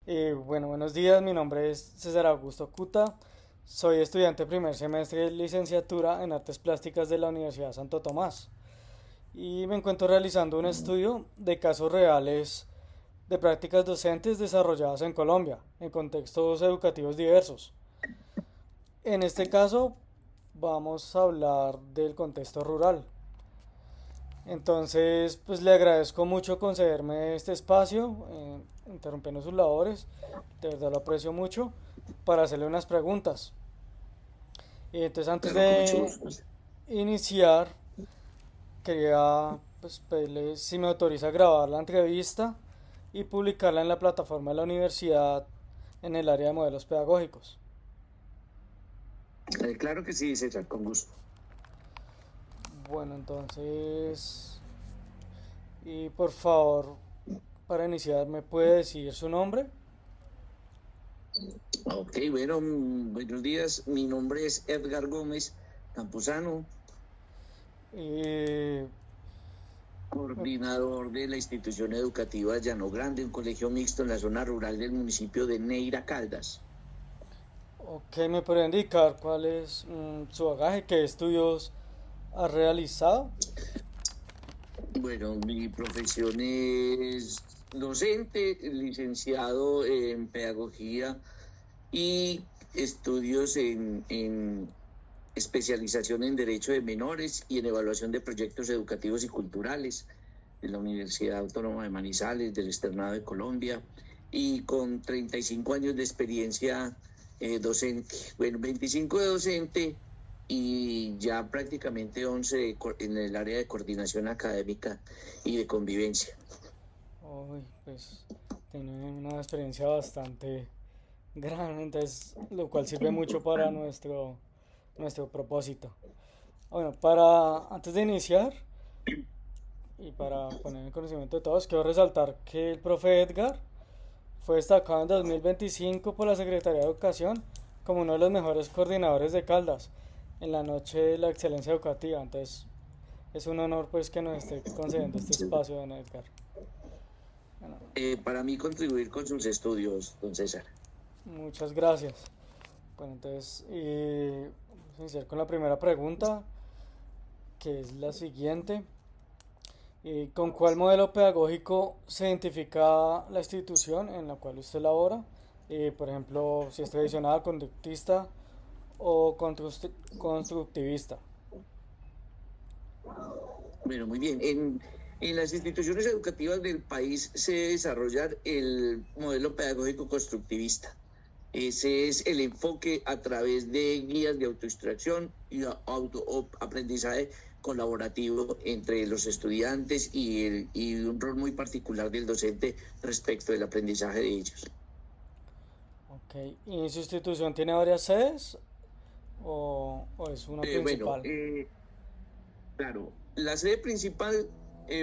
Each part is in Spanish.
Bueno, buenos días, mi nombre es César Augusto Cuta, soy estudiante primer semestre de licenciatura en Artes Plásticas de la Universidad Santo Tomás y me encuentro realizando un estudio de casos reales de prácticas docentes desarrolladas en Colombia, en contextos educativos diversos. En este caso, vamos a hablar del contexto rural. Entonces, pues le agradezco mucho concederme este espacio, interrumpiendo sus labores, de verdad lo aprecio mucho, para hacerle unas preguntas. Y entonces, antes Claro, con mucho de gusto. iniciar, quería pues, pedirle si me autoriza a grabar la entrevista y publicarla en la plataforma de la universidad en el área de modelos pedagógicos. Claro que sí, César, con gusto. Bueno, entonces, y por favor, para iniciar, ¿me puede decir su nombre? Ok, bueno, buenos días. Mi nombre es Edgar Gómez Campuzano, Y coordinador de la institución educativa Llano Grande, un colegio mixto en la zona rural del municipio de Neira Caldas. Ok, ¿me podría indicar cuál es su bagaje? ¿Qué estudios ha realizado? Bueno, mi profesión es docente, licenciado en pedagogía y estudios en especialización en Derecho de Menores y en evaluación de proyectos educativos y culturales de la Universidad Autónoma de Manizales, del Externado de Colombia, y con 35 años de experiencia docente. Bueno, 25 de docente y ya prácticamente 11 en el área de coordinación académica y de convivencia. Uy, pues tiene una experiencia bastante grande, entonces, lo cual sirve mucho para nuestro propósito. Bueno, antes de iniciar y para poner en conocimiento de todos, quiero resaltar que el profe Edgar fue destacado en 2025 por la Secretaría de Educación como uno de los mejores coordinadores de Caldas en la Noche de la Excelencia Educativa. Entonces, es un honor pues que nos esté concediendo este espacio, don Edgar. Bueno, Para mí contribuir con sus estudios, don César. muchas gracias. Bueno, entonces, vamos a iniciar con la primera pregunta, que es la siguiente. ¿Con cuál modelo pedagógico se identifica la institución en la cual usted labora? Por ejemplo, si es tradicional, conductista o constructivista. Bueno, muy bien. En las instituciones educativas del país se desarrolla el modelo pedagógico constructivista. Ese es el enfoque a través de guías de autoinstrucción y aprendizaje colaborativo entre los estudiantes y un rol muy particular del docente respecto del aprendizaje de ellos. Ok. ¿Y su institución tiene varias sedes o es una Bueno, principal? claro, la sede principal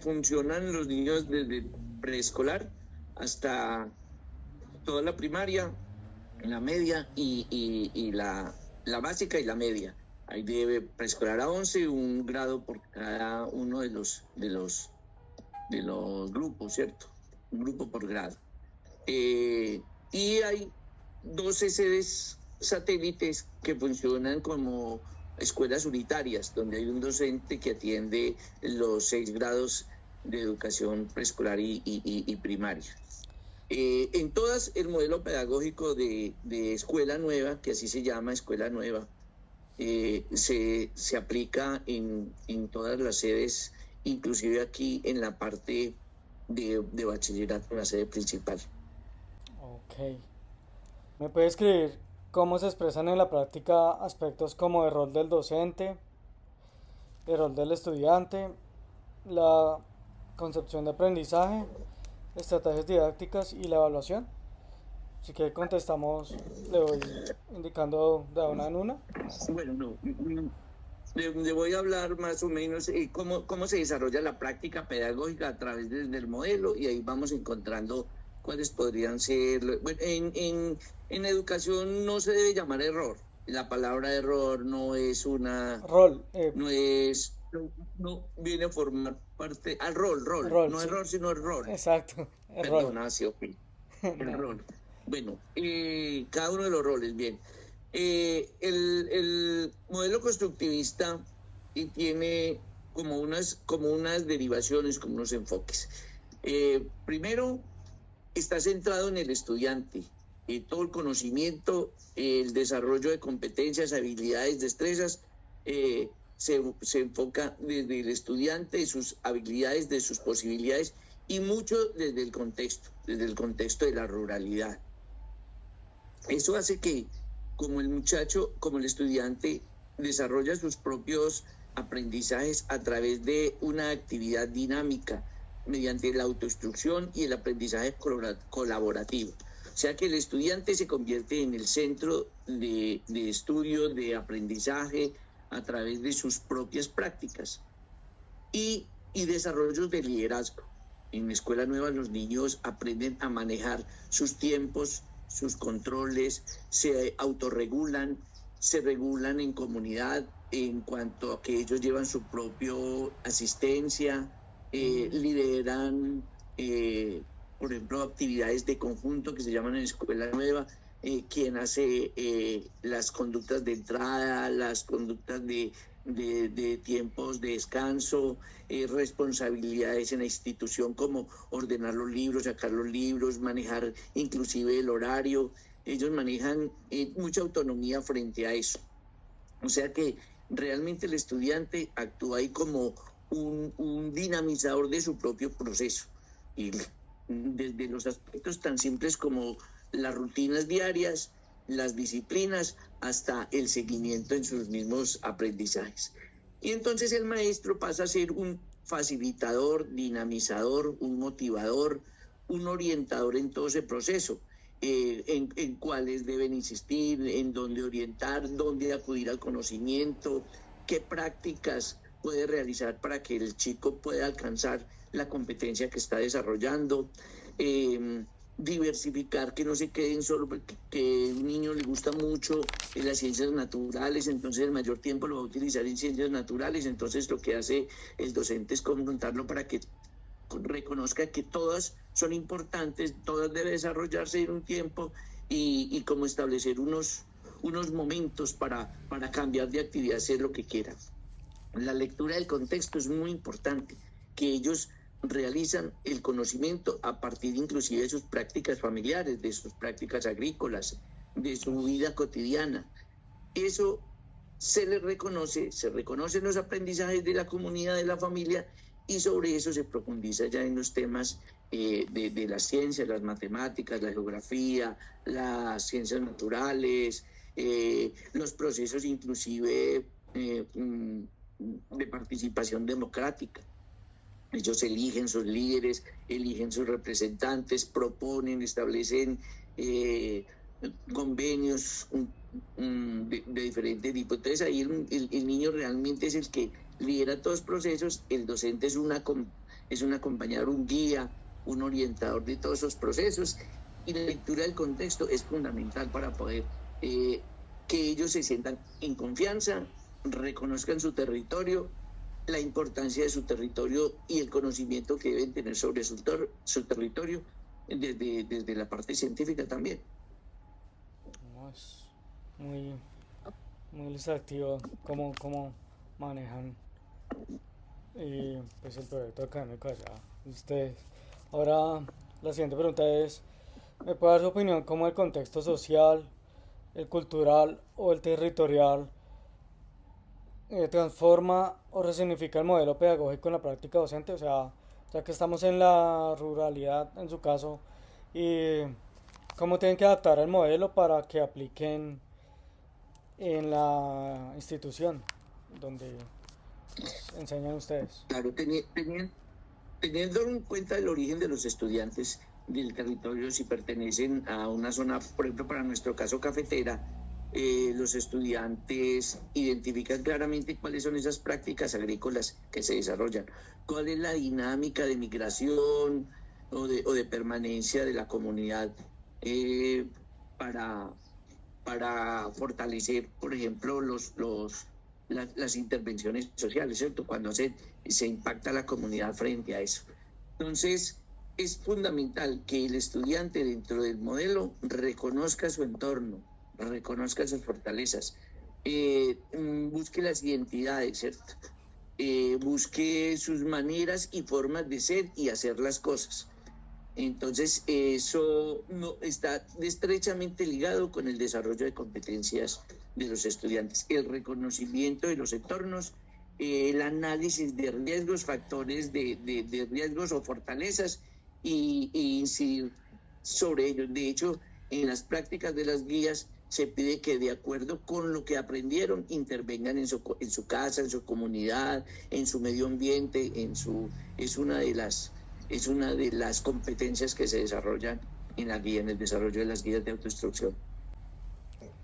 funcionan los niños desde preescolar hasta toda la primaria, la media y la básica y la media. Hay de preescolar a 11, un grado por cada uno de los grupos, ¿cierto? Un grupo por grado. Y hay 12 sedes satélites que funcionan como escuelas unitarias, donde hay un docente que atiende los 6 grados de educación preescolar y primaria. En todas, el modelo pedagógico de Escuela Nueva, que así se llama Escuela Nueva, se aplica en todas las sedes, inclusive aquí en la parte de bachillerato, en la sede principal. Ok. ¿Me puede escribir cómo se expresan en la práctica aspectos como el rol del docente, el rol del estudiante, la concepción de aprendizaje, estrategias didácticas y la evaluación? Si quiere contestamos, le voy indicando de una en una. Bueno, no, le voy a hablar más o menos cómo se desarrolla la práctica pedagógica a través del modelo y ahí vamos encontrando cuáles podrían ser. Bueno, en educación no se debe llamar error. La palabra error no es una, Rol, no es, no viene a formar parte, al rol, rol, no sí. error, sino el rol. Exacto, el rol. Perdona, sí, ok, el No, rol. Bueno, cada uno de los roles, bien. El modelo constructivista tiene como unas derivaciones, como unos enfoques. Primero, está centrado en el estudiante. Todo el conocimiento, el desarrollo de competencias, habilidades, destrezas, se enfoca desde el estudiante, de sus habilidades, de sus posibilidades y mucho desde el contexto de la ruralidad. Eso hace que como el muchacho, como el estudiante desarrolla sus propios aprendizajes a través de una actividad dinámica mediante la autoinstrucción y el aprendizaje colaborativo. O sea que el estudiante se convierte en el centro de estudio, de aprendizaje a través de sus propias prácticas y desarrollos de liderazgo. En Escuela Nueva los niños aprenden a manejar sus tiempos, sus controles, se autorregulan, se regulan en comunidad en cuanto a que ellos llevan su propia asistencia, lideran, por ejemplo, actividades de conjunto que se llaman en Escuela Nueva, quien hace las conductas de entrada, las conductas de tiempos de descanso, responsabilidades en la institución como ordenar los libros, sacar los libros, manejar inclusive el horario. Ellos manejan mucha autonomía frente a eso. O sea que realmente el estudiante actúa ahí como un dinamizador de su propio proceso. Y desde los aspectos tan simples como las rutinas diarias, las disciplinas, hasta el seguimiento en sus mismos aprendizajes. Y entonces el maestro pasa a ser un facilitador, dinamizador, un motivador, un orientador en todo ese proceso. En cuáles deben insistir, en dónde orientar, dónde acudir al conocimiento, qué prácticas puede realizar para que el chico pueda alcanzar la competencia que está desarrollando, diversificar, que no se queden solo porque que un niño le gusta mucho las ciencias naturales, entonces el mayor tiempo lo va a utilizar en ciencias naturales, entonces lo que hace el docente es confrontarlo para que reconozca que todas son importantes, todas deben desarrollarse en un tiempo y como establecer unos momentos para cambiar de actividad, hacer lo que quieran. La lectura del contexto es muy importante, que ellos realizan el conocimiento a partir inclusive de sus prácticas familiares, de sus prácticas agrícolas, de su vida cotidiana. Eso se les reconoce, se reconocen los aprendizajes de la comunidad, de la familia, y sobre eso se profundiza ya en los temas de las ciencias, las matemáticas, la geografía, las ciencias naturales, los procesos inclusive de participación democrática. Ellos eligen sus líderes, eligen sus representantes, proponen, establecen convenios de diferente tipo. Entonces ahí el niño realmente es el que lidera todos los procesos, el docente es un acompañador, un guía, un orientador de todos esos procesos, y la lectura del contexto es fundamental para poder que ellos se sientan en confianza, reconozcan su territorio, la importancia de su territorio y el conocimiento que deben tener sobre su territorio desde la parte científica también. Muy, muy ilustrativo cómo manejan pues el proyecto académico allá ustedes. Ahora la siguiente pregunta es, ¿me puede dar su opinión cómo el contexto social, el cultural o el territorial transforma o resignifica el modelo pedagógico en la práctica docente? O sea, ya que estamos en la ruralidad, en su caso, y cómo tienen que adaptar el modelo para que apliquen en la institución donde enseñan ustedes. Claro, teniendo en cuenta el origen de los estudiantes del territorio, si pertenecen a una zona, por ejemplo, para nuestro caso cafetera, los estudiantes identifican claramente cuáles son esas prácticas agrícolas que se desarrollan, cuál es la dinámica de migración o de permanencia de la comunidad para fortalecer, por ejemplo, las intervenciones sociales, ¿cierto? Cuando se impacta la comunidad frente a eso. Entonces, es fundamental que el estudiante dentro del modelo reconozca su entorno, reconozca sus fortalezas, busque las identidades, ¿cierto? Busque sus maneras y formas de ser y hacer las cosas. Entonces, eso no, está estrechamente ligado con el desarrollo de competencias de los estudiantes, el reconocimiento de los entornos, el análisis de riesgos, factores de riesgos o fortalezas y incidir sobre ellos. De hecho, en las prácticas de las guías se pide que de acuerdo con lo que aprendieron intervengan en su casa, en su comunidad, en su medio ambiente, es una de las competencias que se desarrollan en la guía, en el desarrollo de las guías de autoinstrucción.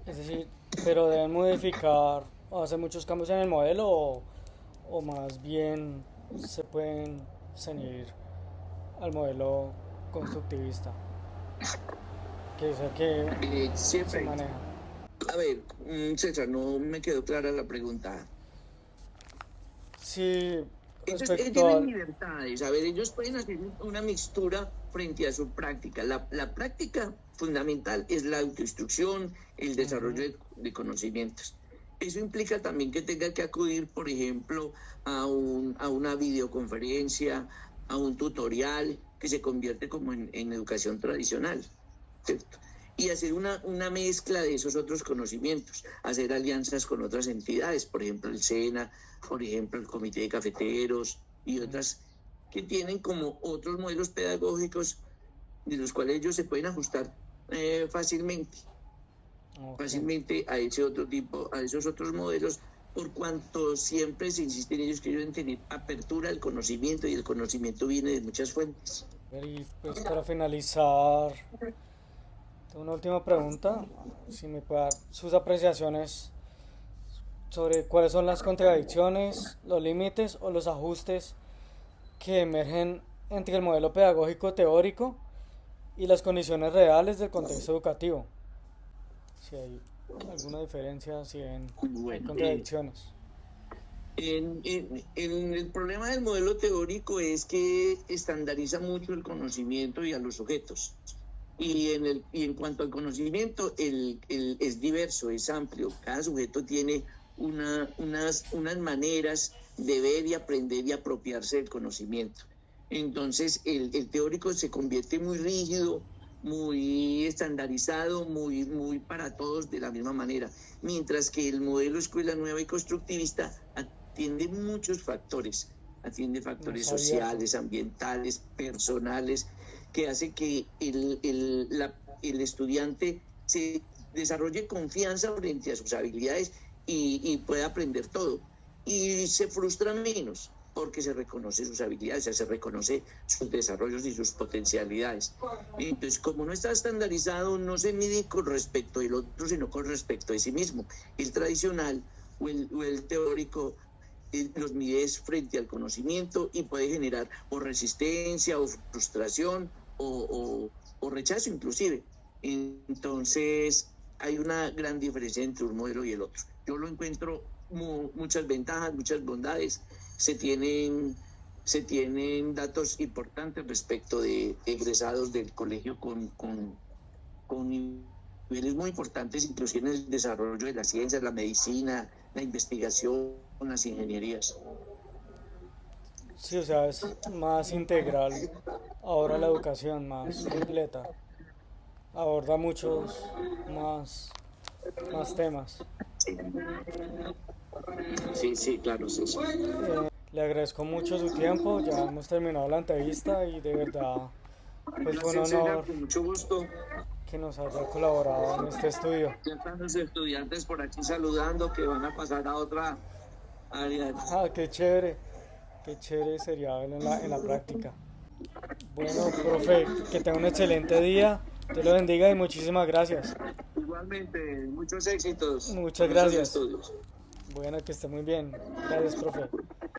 Es decir, pero deben modificar o hacer muchos cambios en el modelo o más bien se pueden ceñir al modelo constructivista que es el que Siempre. se maneja. A ver, César, no me quedó clara la pregunta. Sí, Ellos respecto tienen al... libertades, a ver, ellos pueden hacer una mixtura frente a su práctica. La práctica fundamental es la autoinstrucción, el desarrollo de conocimientos. Eso implica también que tenga que acudir, por ejemplo, a una videoconferencia, a un tutorial que se convierte como en educación tradicional, ¿cierto? Y hacer una mezcla de esos otros conocimientos, hacer alianzas con otras entidades, por ejemplo el SENA, por ejemplo el Comité de Cafeteros y otras que tienen como otros modelos pedagógicos de los cuales ellos se pueden ajustar fácilmente a ese otro tipo, a esos otros modelos, por cuanto siempre se insiste en ellos que deben tener apertura al conocimiento y el conocimiento viene de muchas fuentes. Y pues para finalizar, tengo una última pregunta, si me puede dar sus apreciaciones sobre cuáles son las contradicciones, los límites o los ajustes que emergen entre el modelo pedagógico teórico y las condiciones reales del contexto educativo. Si hay alguna diferencia, si hay contradicciones. El problema del modelo teórico es que estandariza mucho el conocimiento y a los sujetos. Y en cuanto al conocimiento, es diverso, es amplio. Cada sujeto tiene unas maneras de ver y aprender y apropiarse del conocimiento. Entonces, el teórico se convierte muy rígido, muy estandarizado, muy para todos de la misma manera. Mientras que el modelo Escuela Nueva y Constructivista atiende muchos factores. Atiende factores sociales, ambientales, personales, que hace que el estudiante se desarrolle confianza frente a sus habilidades y pueda aprender todo. Y se frustra menos porque se reconoce sus habilidades, o sea, se reconoce sus desarrollos y sus potencialidades. Entonces, como no está estandarizado, no se mide con respecto del otro, sino con respecto de sí mismo. El tradicional o el teórico los mides frente al conocimiento y puede generar o resistencia o frustración o rechazo inclusive. Entonces hay una gran diferencia entre un modelo y el otro. Yo lo encuentro muchas ventajas, muchas bondades. Se tienen datos importantes respecto de egresados del colegio con niveles muy importantes, inclusive en el desarrollo de las ciencias, la medicina, la investigación, las ingenierías. Sí, o sea, es más integral ahora la educación, más completa. Aborda muchos más temas. Sí, claro, sí. Le agradezco mucho su tiempo, ya hemos terminado la entrevista y de verdad pues fue un honor con mucho gusto. que nos haya colaborado en este estudio. Ya están los estudiantes por aquí saludando que van a pasar a otra área. Ah, qué chévere sería verlo en la práctica. Bueno, profe, que tenga un excelente día, Dios lo bendiga y muchísimas gracias. Igualmente, muchos éxitos. Muchas gracias. Estudios. Bueno, que esté muy bien. Gracias, profe.